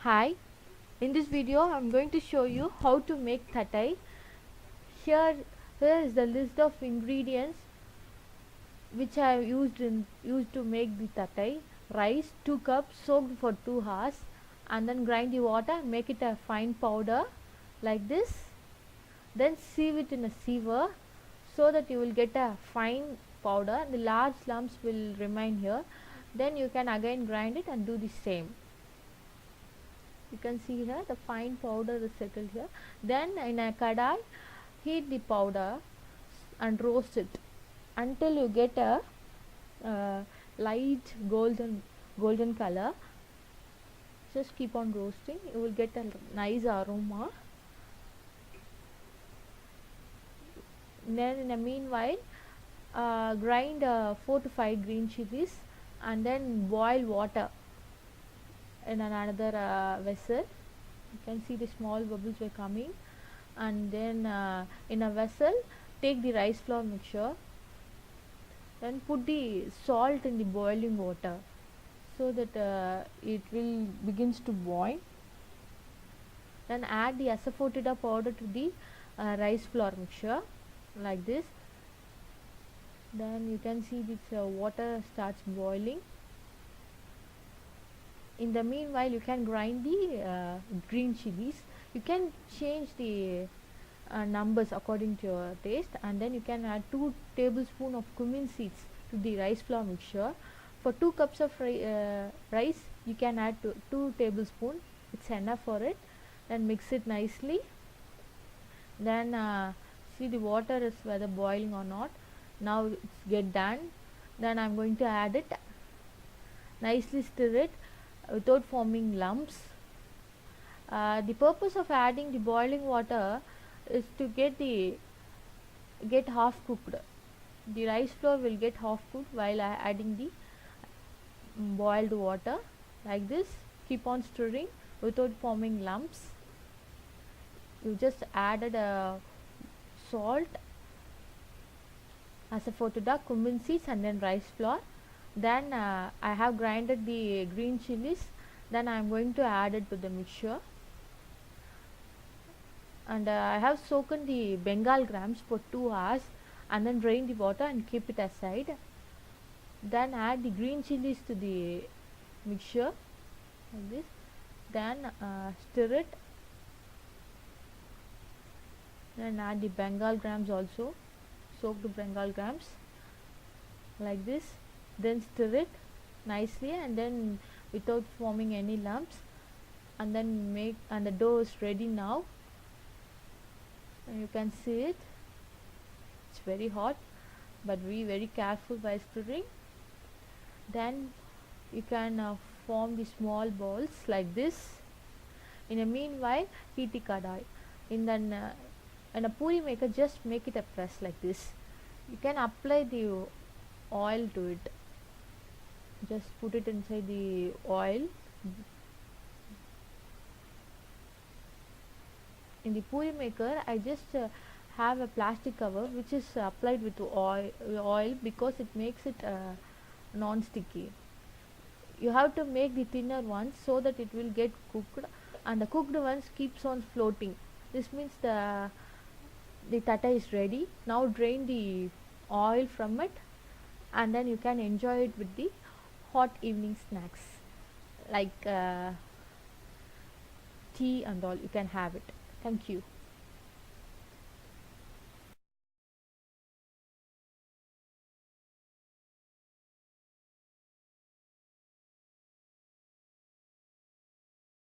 Hi, in this video I'm going to show you how to make thatai. Here, here is the list of ingredients which I have used to make the thatai. Rice 2 cups soaked for 2 hours, and then grind the water, make it a fine powder like this. Then sieve it in a siever so that you will get a fine powder. The large lumps will remain here. Then you can again grind it and do the same. You can see here the fine powder is settled here. Then in a kadai, heat the powder and roast it until you get a light golden color. Just keep on roasting, you will get a nice aroma. Then in the meanwhile, grind 4 to 5 green chilies and then boil water in another vessel. You can see the small bubbles were coming, and then in a vessel take the rice flour mixture, then put the salt in the boiling water so that it will begins to boil. Then add the asafoetida powder to the rice flour mixture like this. Then you can see this water starts boiling. In the meanwhile, you can grind the green chilies. You can change the numbers according to your taste, and then you can add 2 tablespoons of cumin seeds to the rice flour mixture. For 2 cups of rice, you can add 2 tablespoons. It's enough for it. Then mix it nicely. Then see the water is whether boiling or not. Now it's get done. Then I'm going to add it. Nicely stir it without forming lumps. The purpose of adding the boiling water is to get half cooked. The rice flour will get half cooked while adding the boiled water like this. Keep on stirring without forming lumps. You just added salt, asafoetida, cumin seeds, and then rice flour. Then I have grinded the green chilies. Then I am going to add it to the mixture, and I have soaked the Bengal grams for 2 hours and then drain the water and keep it aside. Then add the green chilies to the mixture like this. Then stir it. Then add the Bengal grams also, soaked Bengal grams like this. Then stir it nicely and then without forming any lumps, and then the dough is ready now. And you can see it. It's very hot, but be very careful while stirring. Then you can form the small balls like this. In the meanwhile, heat the kadai. In a puri maker, just make it a press like this. You can apply the oil to it. Just put it inside the oil. In the puri maker, I just have a plastic cover which is applied with oil because it makes it non-sticky. You have to make the thinner ones so that it will get cooked, and the cooked ones keeps on floating. This means the thatai is ready. Now drain the oil from it, and then you can enjoy it with the hot evening snacks like tea and all. You can have it. Thank you.